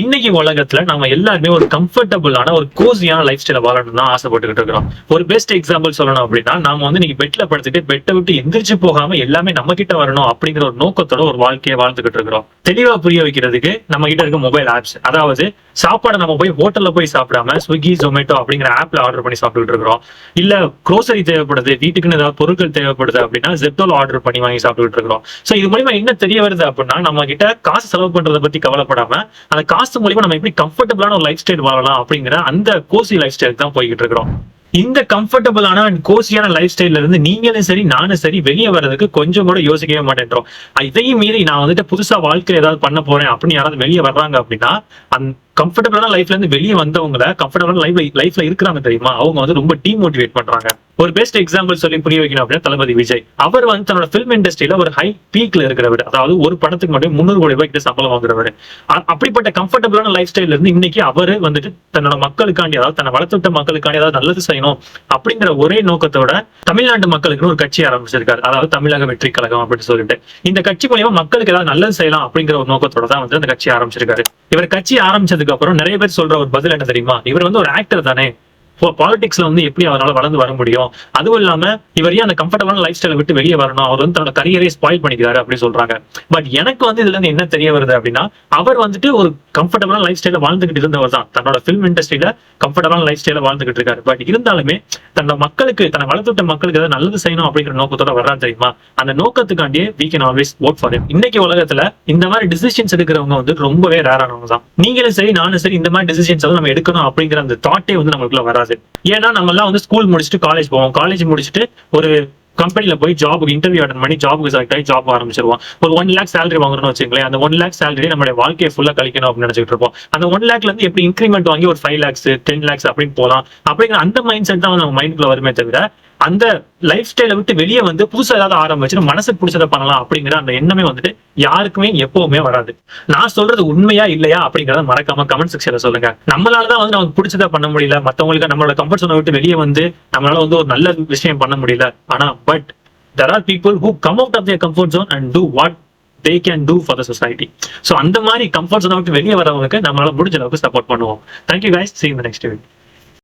இன்னைக்கு உலகத்துல நம்ம எல்லாருமே ஒரு கம்ஃபர்டபுளான ஒரு கோசியான லைஃப் ஸ்டைல வாழணும் தான் ஆசைப்பட்டுக்கிட்டு இருக்கிறோம். ஒரு பெஸ்ட் எக்ஸாம்பிள் சொல்லணும் அப்படின்னா, நாம வந்து இன்னைக்கு பெட்ல படுத்துட்டு பெட்டை விட்டு எந்திரிச்சு போகாம எல்லாமே நம்ம கிட்ட வரணும் அப்படிங்கிற ஒரு நோக்கத்தோட ஒரு வாழ்க்கையை வாழ்ந்துகிட்டு இருக்கிறோம். தெளிவா புரிய வைக்கிறதுக்கு நம்ம கிட்ட இருக்க மொபைல் ஆப்ஸ், அதாவது சாப்பாடை நம்ம போய் ஹோட்டல்ல போய் சாப்பிடாம ஸ்விக்கி ஜொமேட்டோ அப்படிங்கிற ஆப்ல ஆர்டர் பண்ணி சாப்பிட்டுட்டு இருக்கிறோம். இல்ல க்ரோசரி தேவைப்படுது, வீட்டுக்குன்னு ஏதாவது பொருட்கள் தேவைப்படுது அப்படின்னா ஜெப்டோல ஆர்டர் பண்ணி வாங்கி சாப்பிட்டுட்டு இருக்கிறோம். சோ இது மூலியமா என்ன தெரிய வருது அப்படின்னா, நம்ம கிட்ட காசு செலவு பண்றதை பத்தி கவலைப்படாம அந்த காசு மூலியமா நம்ம எப்படி கம்ஃபர்டபுளான ஒரு லைஃப் ஸ்டைல் வாழலாம் அப்படிங்கிற அந்த கோசி லைஃப் ஸ்டைல் தான் போய்கிட்டு இருக்கிறோம். இந்த கம்ஃபர்டபுளான அண்ட் கோசியான லைஃப் ஸ்டைல்ல இருந்து நீங்களும் சரி நானும் சரி வெளியே வர்றதுக்கு கொஞ்சம் கூட யோசிக்கவே மாட்டேன்றோம். இதையும் மீறி நான் வந்துட்டு புதுசா வாழ்க்கையில ஏதாவது பண்ண போறேன் அப்படின்னு யாராவது வெளியே வர்றாங்க அப்படின்னா, அந்த கம்ஃபர்டபுளான லைஃப்ல இருந்து வெளியே வந்தவங்களை கம்ஃபர்டபுளான லைஃப்ல இருக்கிறாங்க தெரியுமா, அவங்க வந்து ரொம்ப டிமோட்டிவேட் பண்றாங்க. ஒரு பெஸ்ட் எக்ஸாம்பிள் சொல்லி புரிய வைக்கணும் அப்படின்னா தளபதி விஜய். அவர் வந்து தன்னோட பிலிம் இண்டஸ்ட்ரியில ஒரு ஹை பீக்ல இருக்கிறவர், அதாவது ஒரு படத்துக்கு மட்டும் 300 கோடி ரூபாய் கிட்ட சம்பளம் வாங்குறவர். அப்படிப்பட்ட கம்ஃபர்டபுளான லைஃப் ஸ்டைல்ல இருந்து இன்னைக்கு அவரு வந்துட்டு தன்னோட மக்களுக்காண்டி, அதாவது தன்னை வளர்த்துட்ட மக்களுக்காண்டி ஏதாவது நல்லது செய்யணும் அப்படிங்கிற ஒரே நோக்கத்தோட தமிழ்நாட்டு மக்களுக்குன்னு ஒரு கட்சி ஆரம்பிச்சிருக்காரு, அதாவது தமிழக வெற்றி கழகம் அப்படின்னு சொல்லிட்டு. இந்த கட்சி மூலியமா மக்களுக்கு ஏதாவது நல்லது செய்யலாம் அப்படிங்கிற ஒரு நோக்கத்தோட தான் வந்து அந்த கட்சி ஆரம்பிச்சிருக்காரு. இவர் கட்சி ஆரம்பிச்சதுக்கு அப்புறம் நிறைய பேர் சொல்ற ஒரு பதில் என்ன தெரியுமா, இவர் வந்து ஒரு ஆக்டர் தானே, பாலிடிக்ஸ்ல வந்து எப்படி அவரால் வளர்ந்து வர முடியும், அதுவும் இல்லாம இவர் ஏன் அந்த கம்ஃபர்டபுளான லைஃப் ஸ்டைலை விட்டு வெளியே வரணும், அவர் வந்து தன்னோட கரியரை ஸ்பாயில் பண்ணிக்கிறாரு அப்படின்னு சொல்றாங்க. பட் எனக்கு வந்து இதுல இருந்து என்ன தெரிய வருது அப்படின்னா, அவர் வந்துட்டு ஒரு கம்ஃபர்டபுளான லைஃப் ஸ்டைல வாழ்ந்துகிட்டு இருந்தவர் தான், தன்னோட பிலிம் இண்டஸ்ட்ரியில கம்ஃபர்டபுளான லைஃப் ஸ்டைல வாழ்ந்துகிட்டு இருக்காரு. பட் இருந்தாலுமே தன்னோட மக்களுக்கு, தன்னை வளர்த்துட்ட மக்களுக்கு ஏதாவது நல்லது செய்யணும் அப்படிங்கிற நோக்கத்தோட வர்றாரு தெரியுமா, அந்த நோக்கத்துக்காண்டியே we can always vote for him. இன்னைக்கு உலகத்துல இந்த மாதிரி டிசிஷன்ஸ் எடுக்கிறவங்க வந்து ரொம்பவே ரேரானவங்க தான். நீங்களும் சரி நானும் சரி இந்த மாதிரி டிசிஷன்ஸ் வந்து நம்ம எடுக்கணும் அப்படிங்கிற அந்த தாட்டே வந்து நம்மளுக்குள்ள வராது. ஏன்னா நம்ம எல்லாம் வந்து ஸ்கூல் முடிச்சுட்டு காலேஜ் போவோம், காலேஜ் முடிச்சுட்டு ஒரு கம்பெனில போய் ஜாபுக்கு இன்டர்வியூ அட்டன் பண்ணி ஜாபுக்கு செலக்ட் ஆகி ஜாப் ஆரம்பிச்சிருவோம். ஒரு 1 லேக் சேலரி வாங்குறோம்னு வச்சுங்களேன், அந்த 1 லேக் சேலரி நம்மளுடைய வாழ்க்கையை ஃபுல்லா கழிக்கணும் அப்படின்னு நினைச்சிட்டு இருப்போம். அந்த 1 லேக்ல இருந்து எப்படி இன்க்ரிமெண்ட் வாங்கி ஒரு 5 லேக்ஸ் 10 லேக்ஸ் அப்படின்னு போகலாம் அப்படிங்கிற அந்த மைண்ட் செட் தான் நம்ம மைண்டுக்குள்ள வருமே தவிர, அந்த லைஃப் ஸ்டைலை விட்டு வெளியே வந்து புதுசா ஏதாவது ஆரம்பிச்சு மனசுக்கு பிடிச்சதை பண்ணலாம் அப்படிங்கிற அந்த எண்ணமே வந்துட்டு யாருக்குமே எப்பவுமே வராது. நான் சொல்றது உண்மையா இல்லையா அப்படிங்கறத மறக்காம கமெண்ட் செக்ஷன்ல சொல்லுங்க. நம்மளாலதான் வந்து நமக்கு பிடிச்சதை பண்ண முடியல, மத்தவங்களுக்கு நம்மளோட கம்ஃபர்ட் ஜோனை விட்டு வெளியே வந்து நம்மளால வந்து ஒரு நல்ல விஷயம் பண்ண முடியல. ஆனா but there are people who come out of their comfort zone and do what they can do for the society. So அந்த மாதிரி கம்ஃபர்ட் ஜோனை விட்டு வெளியே வரவங்களுக்கு நம்மளால முடிஞ்ச அளவுக்கு சப்போர்ட் பண்ணுவோம். Thank you guys, see you in the next video.